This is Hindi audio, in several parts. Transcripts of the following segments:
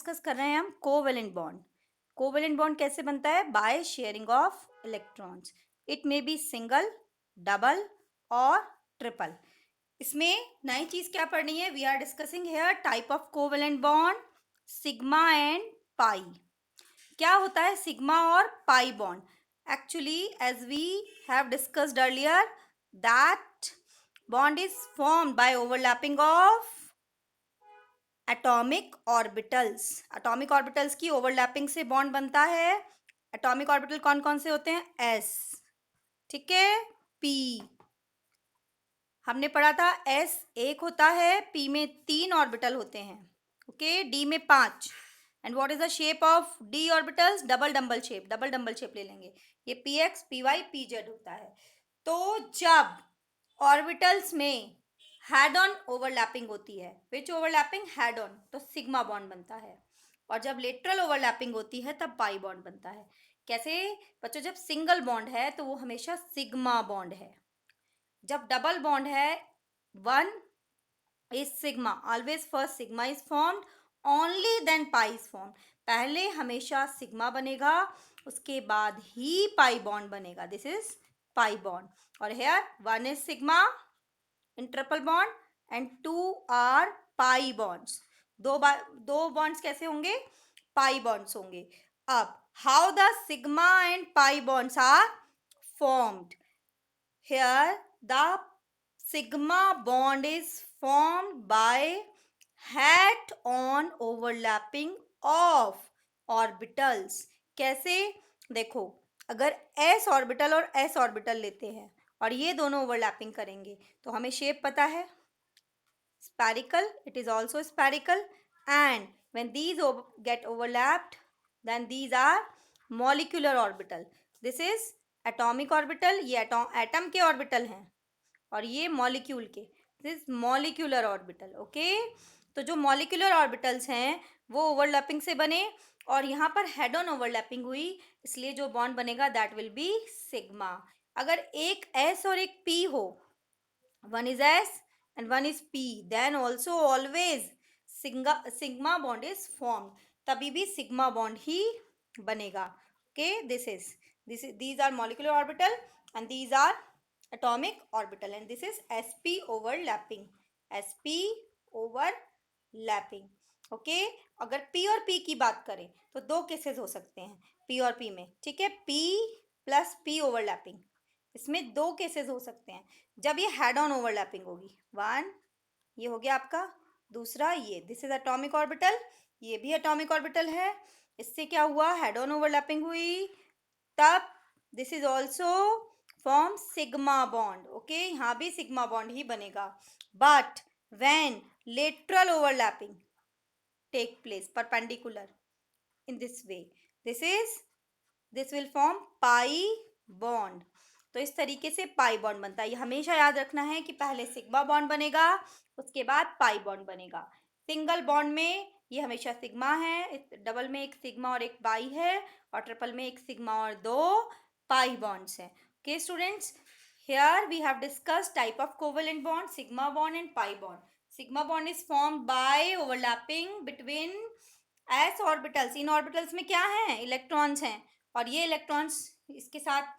डिस्कस कर रहे हैं हम कोवेलेंट बॉन्ड। कोवेलेंट बॉन्ड कैसे बनता है? By sharing of electrons. It may be single, double और ट्रिपल। इसमें नई चीज क्या पढ़नी है? We are discussing here type of covalent bond, sigma and pi. क्या होता है सिग्मा और pi bond? Actually as we have discussed earlier that bond is formed by overlapping of atomic orbitals की ओवरलैपिंग से बॉन्ड बनता है। एटॉमिक ऑर्बिटल कौन कौन से होते हैं? एस, ठीक है, पी। हमने पढ़ा था एस एक होता है, पी में 3 ऑर्बिटल होते हैं, ओके, डी में 5। And what is the shape of D orbitals? Double double shape ले लेंगे। ये P X, P Y, P Z होता है। तो जब ऑर्बिटल्स में हेड ऑन ओवरलैपिंग होती है, विच ओवरलैपिंग? हेड ऑन, तो सिग्मा बॉन्ड बनता है। और जब लेटरल ओवरलैपिंग होती है तब पाई बॉन्ड बनता है। कैसे बच्चों? जब सिंगल बॉन्ड है तो वो हमेशा सिग्मा बॉन्ड है। जब डबल बॉन्ड है, one is sigma, always first sigma is formed, only then pi is formed. पहले हमेशा सिग्मा बनेगा, उसके बाद ही पाई बॉन्ड बनेगा। This is pi bond. और here one is sigma in triple bond and two are pi bonds. दो बॉन्ड्स कैसे होंगे? पाई बॉन्ड्स होंगे। अब how the sigma and pi bonds are formed? Here, the sigma bond is formed by head-on overlapping of orbitals. कैसे? देखो, अगर s ऑर्बिटल और s ऑर्बिटल लेते हैं और ये दोनों ओवरलैपिंग करेंगे तो हमें शेप पता है, spherical. It is also spherical. And when these get overlapped, then these are molecular orbital. This is atomic orbital. ये एटम के ऑर्बिटल हैं और ये मॉलिक्यूल के। This is molecular orbital, okay. तो जो मॉलिक्यूलर ऑर्बिटल्स हैं वो ओवरलैपिंग से बने और यहाँ पर हेड ऑन ओवरलैपिंग हुई, इसलिए जो बॉन्ड बनेगा दैट विल बी सिग्मा। अगर एक एस और एक पी हो, one is S and one is P, then also always sigma bond is formed, तभी भी sigma bond ही बनेगा। Okay, these are molecular orbital and these are atomic orbital and this is sp overlapping, sp overlapping। Okay, अगर p और p की बात करें तो दो केसेस हो सकते हैं p और p में, ठीक है। p प्लस p ओवरलैपिंग, इसमें दो केसेस हो सकते हैं जब ये हेड ऑन ओवरलैपिंग होगी। वन, ये हो गया आपका। दूसरा ये, दिस इज एटॉमिक ऑर्बिटल, ये भी एटॉमिक ऑर्बिटल है। इससे क्या हुआ? हेड ऑन ओवरलैपिंग हुई, तब this is also form sigma bond. Okay, यहाँ भी सिग्मा बॉन्ड ही बनेगा। But when lateral overlapping take place perpendicular in this way, this will form pi bond. तो इस तरीके से पाई बॉन्ड बनता है। ये हमेशा याद रखना है कि पहले सिग्मा बॉन्ड बनेगा, उसके बाद पाई बॉन्ड बनेगा। सिंगल बॉन्ड में ये हमेशा सिग्मा है, डबल में एक सिग्मा और एक पाई है, और ट्रिपल में एक सिग्मा और दो पाई बॉन्ड्स हैं। Okay students, here we have discussed type of covalent bond, sigma bond and pi bond. Sigma bond is formed by overlapping between s orbitals. In orbitals में क्या है? इलेक्ट्रॉन्स हैं, और ये इलेक्ट्रॉन्स इसके साथ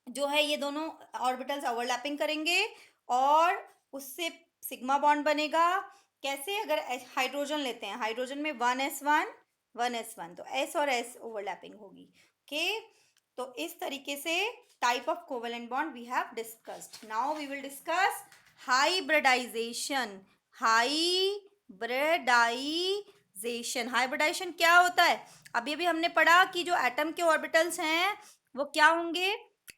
जो है ये दोनों ऑर्बिटल्स ओवरलैपिंग करेंगे और उससे सिग्मा बॉन्ड बनेगा। कैसे? अगर हाइड्रोजन लेते हैं, हाइड्रोजन में 1s1 तो s और s ओवरलैपिंग होगी। ओके, तो इस तरीके से type of covalent bond we have discussed. Now we will discuss hybridization. Hybridization क्या होता है? अभी अभी हमने पढ़ा कि जो एटम के ऑर्बिटल्स हैं वो क्या होंगे?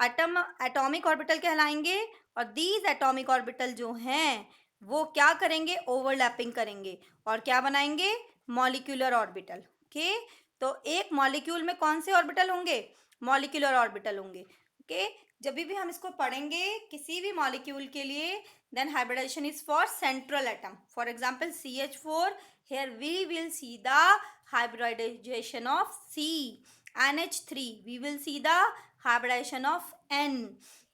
एटॉमिक ऑर्बिटल कहलाएंगे, और दीज एटॉमिक ऑर्बिटल जो हैं वो क्या करेंगे? ओवरलैपिंग करेंगे और क्या बनाएंगे? Molecular orbital. ओके, तो एक मॉलिक्यूल में कौन से ऑर्बिटल होंगे? मॉलिक्यूलर ऑर्बिटल होंगे। ओके, जब भी हम इसको पढ़ेंगे किसी भी मॉलिक्यूल के लिए, then hybridization is for central atom. For example CH4, here we will see the hybridization of C। NH3, we will see the hybridization of N।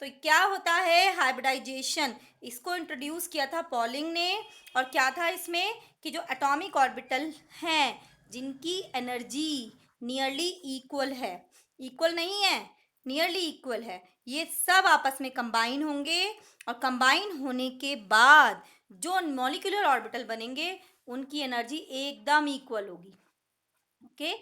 तो क्या होता है हाइब्रिडाइजेशन? इसको इंट्रोड्यूस किया था पॉलिंग ने, और क्या था इसमें कि जो एटॉमिक ऑर्बिटल हैं जिनकी एनर्जी नियरली इक्वल है, इक्वल नहीं है, नियरली इक्वल है, ये सब आपस में कंबाइन होंगे और कंबाइन होने के बाद जो मॉलिक्यूलर ऑर्बिटल बनेंगे उनकी एनर्जी एकदम इक्वल होगी। ओके,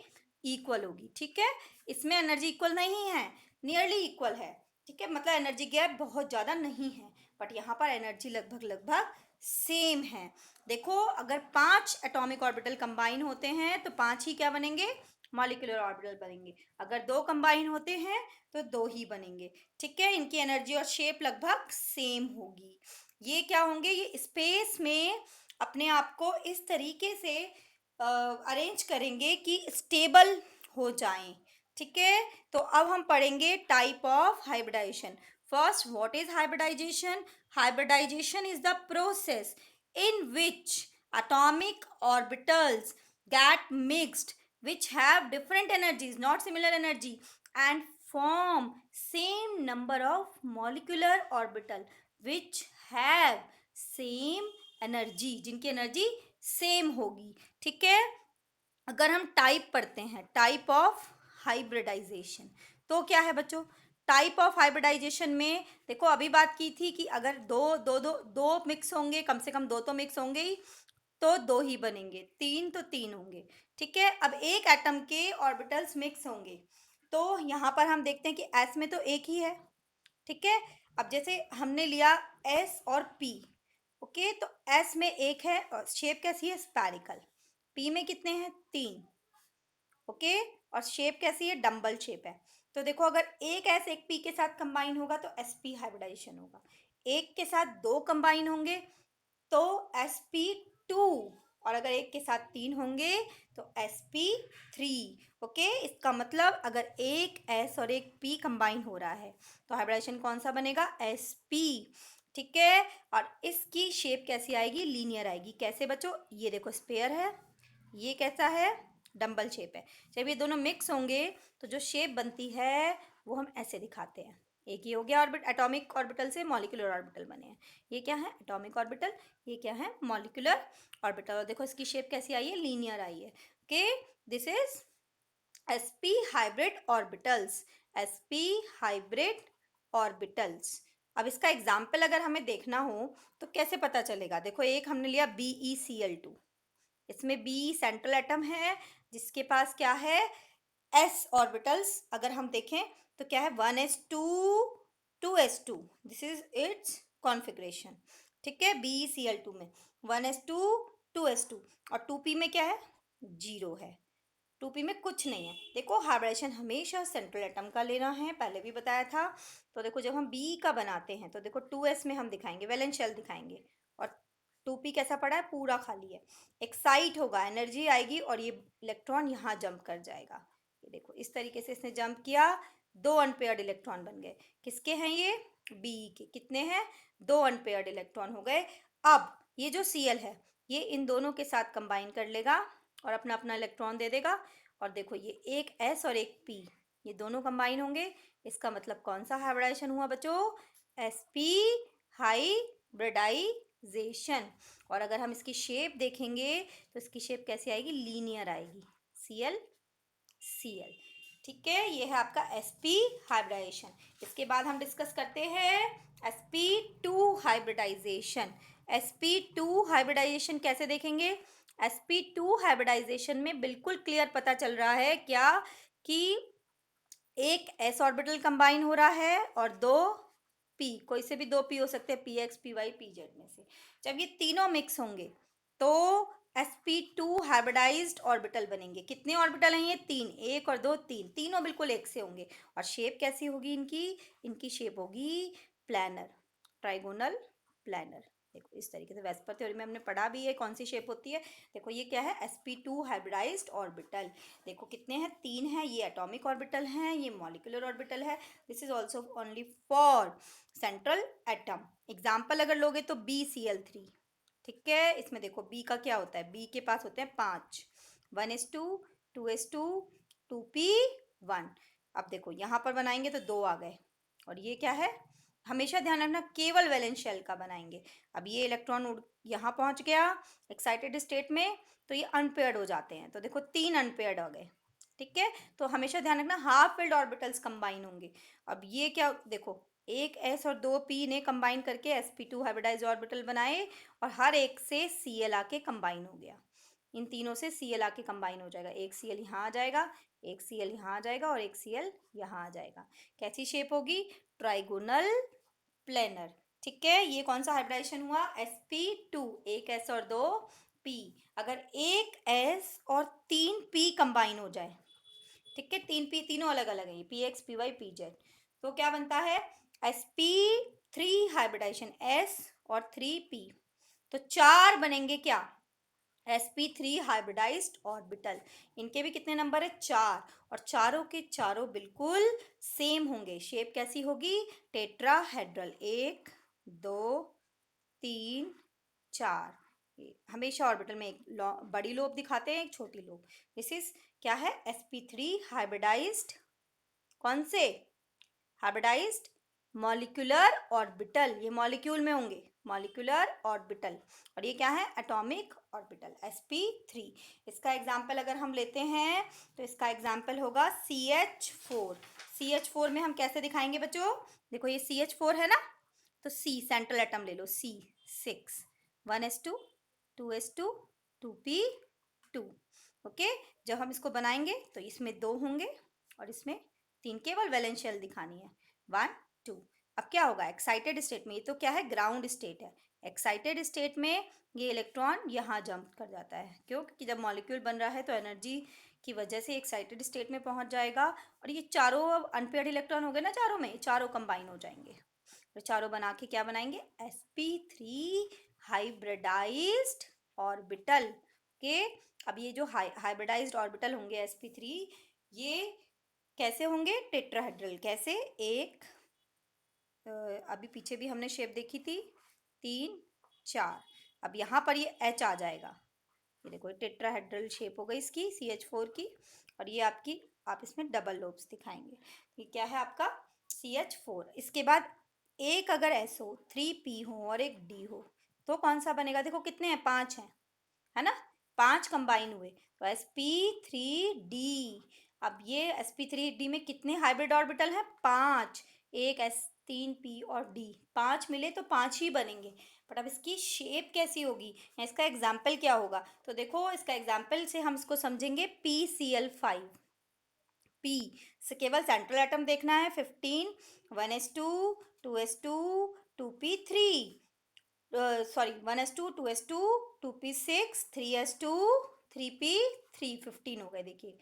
इक्वल होगी। ठीक है, इसमें एनर्जी इक्वल नहीं है, नियरली इक्वल है। ठीक है, मतलब एनर्जी गैप बहुत ज़्यादा नहीं है, बट यहाँ पर एनर्जी लगभग लगभग सेम है। देखो, अगर 5 एटॉमिक ऑर्बिटल कंबाइन होते हैं तो 5 ही क्या बनेंगे, मॉलिक्यूलर ऑर्बिटल बनेंगे। अगर 2 कंबाइन होते हैं तो 2 ही बनेंगे। ठीक है, इनकी एनर्जी और शेप लगभग सेम होगी। ये क्या होंगे, ये स्पेस में अपने आप को इस तरीके से अरेंज करेंगे कि स्टेबल हो जाएं। ठीक है, तो अब हम पढ़ेंगे type of hybridization. First, what is hybridization? Hybridization is the process in which atomic orbitals get mixed which have different energies, not similar energy, and form same number of molecular orbital which have same energy, जिनकी एनर्जी सेम होगी। ठीक है, अगर हम टाइप पढ़ते हैं, टाइप ऑफ हाइब्रिडाइजेशन, तो क्या है बच्चों? टाइप ऑफ हाइब्रिडाइजेशन में देखो, अभी बात की थी कि अगर दो दो दो दो मिक्स होंगे, कम से कम 2 तो मिक्स होंगे ही, तो 2 ही बनेंगे। 3 तो 3 होंगे। ठीक है, अब एक एटम के ऑर्बिटल्स मिक्स होंगे, तो यहाँ पर हम देखते हैं कि एस में तो एक ही है। ठीक है, अब जैसे हमने लिया एस और पी। ओके, तो एस में एक है और शेप कैसी है, स्पैरिकल। पी में कितने हैं, 3। ओके, और शेप कैसी है, डम्बल शेप है। तो देखो, अगर एक एस एक पी के साथ कंबाइन होगा तो एस पी हाइब्रिडाइजेशन होगा। एक के साथ 2 कंबाइन होंगे तो एस पी 2, और अगर एक के साथ 3 होंगे तो एस पी 3। ओके, इसका मतलब अगर एक एस और एक पी कंबाइन हो रहा है तो हाइब्रिडाइजेशन कौन सा बनेगा, एस पी। ठीक है, और इसकी शेप कैसी आएगी, लीनियर आएगी। कैसे बच्चों, ये देखो स्पेयर है, ये कैसा है, डंबल शेप है। जब ये दोनों मिक्स होंगे तो जो शेप बनती है वो हम ऐसे दिखाते हैं। एक ये हो गया ऑर्बिट, एटॉमिक ऑर्बिटल से मॉलिक्यूलर ऑर्बिटल बने हैं। ये क्या है, एटॉमिक ऑर्बिटल, ये क्या है, मॉलिक्यूलर ऑर्बिटल। और देखो इसकी शेप कैसी आई है, लीनियर आई है। Okay, this is sp hybrid orbitals, sp hybrid orbitals. अब इसका एग्जाम्पल अगर हमें देखना हो तो कैसे पता चलेगा? देखो, एक हमने लिया BeCl2, इसमें बी सेंट्रल एटम है जिसके पास क्या है, s ऑर्बिटल्स। अगर हम देखें तो क्या है, 1s2 2s2, this is it's configuration. ठीक है, BeCl2 में 1s2 2s2, और 2p में क्या है, 0 है। 2p में कुछ नहीं है। देखो, हाइब्रिडेशन हमेशा सेंट्रल एटम का लेना है, पहले भी बताया था। तो देखो, जब हम बी का बनाते हैं तो देखो 2s में हम दिखाएंगे, वैलेंस शेल दिखाएंगे, और 2p कैसा पड़ा है, पूरा खाली है। एक्साइट होगा, एनर्जी आएगी और ये इलेक्ट्रॉन यहाँ जंप कर जाएगा। ये देखो, इस तरीके से इसने जंप किया, 2 अनपेयर्ड इलेक्ट्रॉन बन गए। किसके हैं ये, बी के। कितने हैं, 2 अनपेयर्ड इलेक्ट्रॉन हो गए। अब ये जो Cl है ये इन दोनों के साथ कंबाइन कर लेगा और अपना अपना इलेक्ट्रॉन दे देगा। और देखो, ये एक S और एक P, ये दोनों कंबाइन होंगे। इसका मतलब कौन सा हाइब्रिडाइजेशन हुआ बच्चों, sp हाइब्रिडाइजेशन। और अगर हम इसकी शेप देखेंगे तो इसकी शेप कैसी आएगी, लीनियर आएगी, Cl Cl। ठीक है, ये है आपका sp हाइब्रिडाइजेशन। इसके बाद हम डिस्कस करते हैं sp2 हाइब्रिडाइजेशन। sp2 हाइब्रिडाइजेशन कैसे देखेंगे, sp2 हाइब्रिडाइजेशन में बिल्कुल क्लियर पता चल रहा है क्या, कि एक s ऑर्बिटल कंबाइन हो रहा है और 2 p, कोई से भी 2 p हो सकते हैं, px py pz में से। जब ये तीनों मिक्स होंगे तो sp2 हाइब्रिडाइज्ड ऑर्बिटल बनेंगे। कितने ऑर्बिटल हैं ये, 3, 1 और 2, 3, तीनों बिल्कुल एक से होंगे। और शेप कैसी होगी इनकी, इनकी शेप होगी प्लैनर, ट्राइगोनल प्लैनर। देखो, इस तरीके से वेस्पर थ्योरी में हमने पढ़ा भी है कौन सी शेप होती है। देखो, ये क्या है, sp2 हाइब्रिडाइज्ड ऑर्बिटल। देखो कितने हैं, 3 हैं, ये एटॉमिक ऑर्बिटल हैं, ये मॉलिक्यूलर ऑर्बिटल है। This is also only for central atom. Example अगर लोगे तो BCl3। ठीक है, इसमें देखो बी का क्या होता है, बी के पास होते हैं 5, 1s2 2s2 2p 1। अब देखो यहाँ पर बनाएंगे तो 2 आ गए, और ये क्या है, हमेशा ध्यान रखना केवल वैलेंस शेल का बनाएंगे। अब ये इलेक्ट्रॉन उड़ यहाँ पहुंच गया एक्साइटेड स्टेट में, तो ये अनपेयर्ड हो जाते हैं। तो देखो 3 अनपेयर्ड हो गए, ठीक है। तो हमेशा ध्यान रखना हाफ फिल्ड ऑर्बिटल्स कंबाइन होंगे। अब ये क्या, देखो एक एस और 2 पी ने कंबाइन करके sp2 हाइब्रिडाइज ऑर्बिटल बनाए, और हर एक से Cl आके कंबाइन हो गया। इन तीनों से Cl आके कंबाइन हो जाएगा, एक Cl यहाँ आ जाएगा, एक Cl यहाँ आ जाएगा, और एक Cl यहाँ आ जाएगा। कैसी शेप होगी? ट्राइगोनल प्लेनर, ठीक है। ये कौन सा हाइब्रिडाइजेशन हुआ? sp2, एक s और 2 p। अगर एक s और 3 p कंबाइन हो जाए, ठीक है, 3 p तीनों अलग अलग है, P X P Y P Z, तो क्या बनता है? sp3 हाइब्रिडाइजेशन, s और 3p, तो 4 बनेंगे क्या? sp3 hybridised orbital. इनके भी कितने नंबर है? 4, और चारों के चारों बिल्कुल सेम होंगे। शेप कैसी होगी? टेट्राहेड्रल, 1 2 3 4। हमेशा ऑर्बिटल में एक बड़ी लोब दिखाते हैं, एक छोटी लोब। दिस इज क्या है? sp3 हाइब्रिडाइज्ड, कौन से? हाइब्रिडाइज्ड मॉलिक्यूलर ऑर्बिटल, ये मॉलिक्यूल में होंगे, मॉलिक्यूलर ऑर्बिटल। और ये क्या है? Atomic orbital, sp3। इसका एग्जाम्पल अगर हम लेते हैं तो इसका एग्जाम्पल होगा CH4। CH4 में हम कैसे दिखाएंगे बच्चों? देखो ये CH4 है ना, तो C सेंट्रल एटम ले लो, C6, 1s2 2s2 2p2। Okay, जब हम इसको बनाएंगे तो इसमें 2 होंगे और इसमें 3, केवल वैलेंस शेल दिखानी है, 1 2। अब क्या होगा एक्साइटेड स्टेट में? ये तो क्या है? ग्राउंड स्टेट है। एक्साइटेड स्टेट में ये इलेक्ट्रॉन यहाँ जंप कर जाता है, क्यों? क्योंकि जब मॉलिक्यूल बन रहा है तो एनर्जी की वजह से एक्साइटेड स्टेट में पहुंच जाएगा, और ये चारों अनपेयर्ड इलेक्ट्रॉन हो गए ना, चारों में चारों कंबाइन हो जाएंगे, तो चारों बना के क्या बनाएंगे? sp3 हाइब्रिडाइज्ड ऑर्बिटल के। अब ये जो हाइब्रिडाइज्ड ऑर्बिटल होंगे sp3, ये कैसे होंगे? टेट्राहेड्रल। कैसे? एक अभी पीछे भी हमने शेप देखी थी, 3 4। अब यहाँ पर ये H आ जाएगा, ये देखो टेट्राहेड्रल शेप हो गई इसकी CH4 की, और ये आपकी, आप इसमें डबल लोब्स दिखाएंगे। ये क्या है आपका? CH4। इसके बाद एक अगर S हो, 3p हो और एक D हो, तो कौन सा बनेगा? देखो कितने हैं? 5 हैं, है ना, 5 कंबाइन हुए, तो sp3d। अब ये sp3d में कितने हाइब्रिड ऑर्बिटल हैं? 5। एक s3p और d, 5 मिले तो 5 ही बनेंगे। बट अब इसकी शेप कैसी होगी, या इसका एग्जाम्पल क्या होगा? तो देखो इसका एग्जाम्पल से हम इसको समझेंगे PCl5। P से केवल सेंट्रल एटम देखना है, 15, 1s2 2s2 2p3, sorry 1s2 2s2 2p6 3s2 3p3, 15 हो गए। देखिए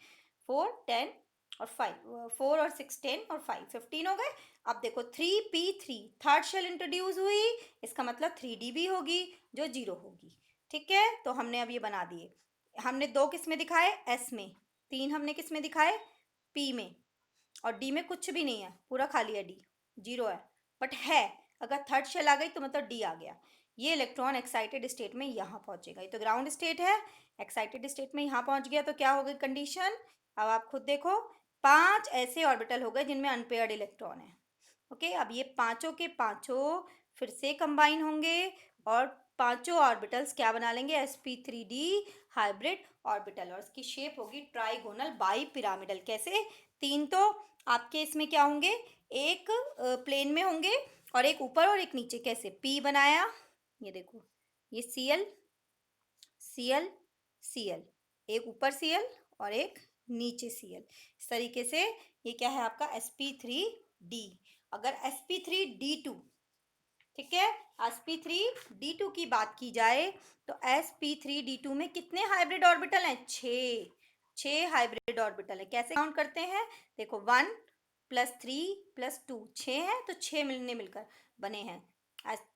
4 10 और 5, 4 और 6 10 और 5 15 हो गए। अब देखो 3p3, थर्ड शेल इंट्रोड्यूस हुई, इसका मतलब 3d भी होगी जो 0 होगी, ठीक है। तो हमने अब ये बना दिए। हमने 2 किस में दिखाए? s में। 3 हमने किस में दिखाए? p में। और डी में कुछ भी नहीं है, पूरा खाली है, डी 0 है। बट है, अगर थर्ड शेल आ गई तो मतलब डी आ गया। ये इलेक्ट्रॉन एक्साइटेड स्टेट में यहाँ पहुंचेगा, ये तो ग्राउंड स्टेट है, एक्साइटेड स्टेट में यहाँ पहुंच गया, तो क्या हो गई कंडीशन? अब आप खुद देखो, 5 ऐसे ऑर्बिटल हो गए जिनमें अनपेयर्ड इलेक्ट्रॉन है। ओके, अब ये पांचों के पांचों फिर से कंबाइन होंगे, और पांचों ऑर्बिटल्स क्या बना लेंगे? sp3d हाइब्रिड ऑर्बिटल, और इसकी शेप होगी ट्राइगोनल बाई पिरामिडल। कैसे? 3 तो आपके इसमें क्या होंगे? एक प्लेन में होंगे, और एक ऊपर और एक नीचे। कैसे? p बनाया, ये देखो, ये Cl Cl Cl, एक ऊपर Cl और एक नीचे Cl, इस तरीके से ये क्या है आपका? sp3d। अगर sp3d2, ठीक है, sp3d2 की बात की जाए तो sp3d2 में कितने हाइब्रिड ऑर्बिटल हैं? 6 हाइब्रिड ऑर्बिटल है। कैसे काउंट करते हैं? देखो 1 + 3 + 2, 6 है, तो 6 मिलने मिलकर बने हैं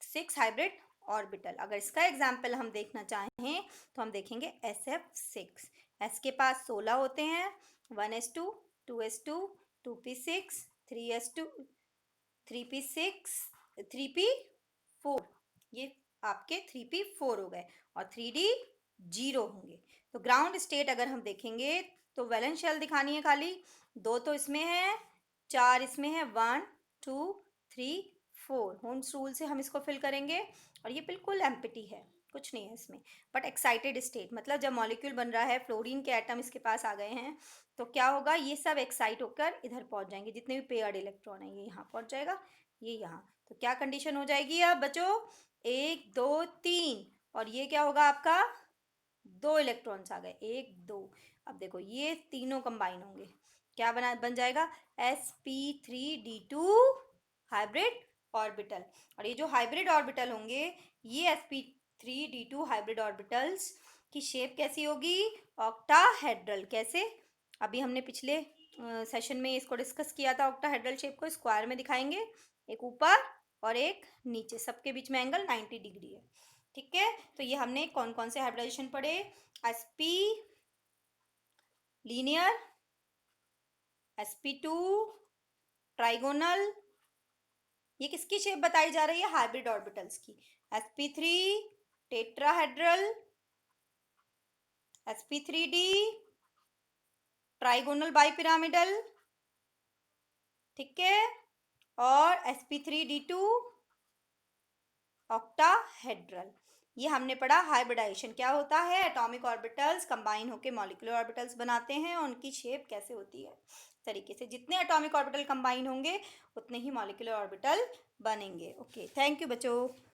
6 हाइब्रिड ऑर्बिटल। अगर इसका एग्जाम्पल हम देखना चाहें तो हम देखेंगे SF6। S के पास 16 होते हैं, 1s2 2s2 2p6 3s2 3p6 3p4, ये आपके 3p4 हो गए, और 3d 0 होंगे। तो ग्राउंड स्टेट अगर हम देखेंगे तो वैलेंस शेल दिखानी है खाली, 2 तो इसमें है, 4 इसमें है, 1 2 3 4 होम्स रूल से हम इसको फिल करेंगे और ये बिल्कुल एम्प्टी है, कुछ नहीं है इसमें। बट एक्साइटेड स्टेट मतलब जब मॉलिक्यूल बन रहा है, फ्लोरीन के एटम इसके पास आ गए हैं, तो क्या होगा, ये सब एक्साइट होकर इधर पहुंच जाएंगे, जितने भी पेयर्ड इलेक्ट्रॉन है ये यहाँ पहुंच जाएगा, ये यहाँ। तो क्या कंडीशन हो जाएगी अब बच्चों, 1 2 3, और ये क्या होगा आपका, 2 इलेक्ट्रॉन्स आ गए, 1 2। अब देखो ये तीनों कंबाइन होंगे, क्या बन जाएगा, sp3d2 हाइब्रिड ऑर्बिटल। और ये जो हाइब्रिड ऑर्बिटल होंगे, ये sp3d2 हाइब्रिड ऑर्बिटल्स की शेप कैसी होगी, ऑक्टाहेड्रल। कैसे, अभी हमने पिछले सेशन में इसको डिस्कस किया था, ऑक्टाहेड्रल शेप को स्क्वायर में दिखाएंगे, एक ऊपर और एक नीचे, सबके बीच में एंगल 90 डिग्री है। ठीक है, तो ये हमने कौन कौन से हाइब्रिडाइजेशन पढ़े, sp लीनियर, sp2 ट्राइगोनल, ये किसकी शेप बताई जा रही है, हाइब्रिड ऑर्बिटल्स की, sp3 tetrahedral, sp3d trigonal bipyramidal, ठीक है, और sp3d2 ऑक्टाहेड्रल। ये हमने पढ़ा हाइब्रिडाइजेशन क्या होता है, एटॉमिक ऑर्बिटल्स कंबाइन होकर मॉलिक्यूलर ऑर्बिटल्स बनाते हैं, और उनकी शेप कैसे होती है तरीके से, जितने एटॉमिक ऑर्बिटल कंबाइन होंगे उतने ही मॉलिक्यूलर ऑर्बिटल बनेंगे। ओके, थैंक यू बच्चों।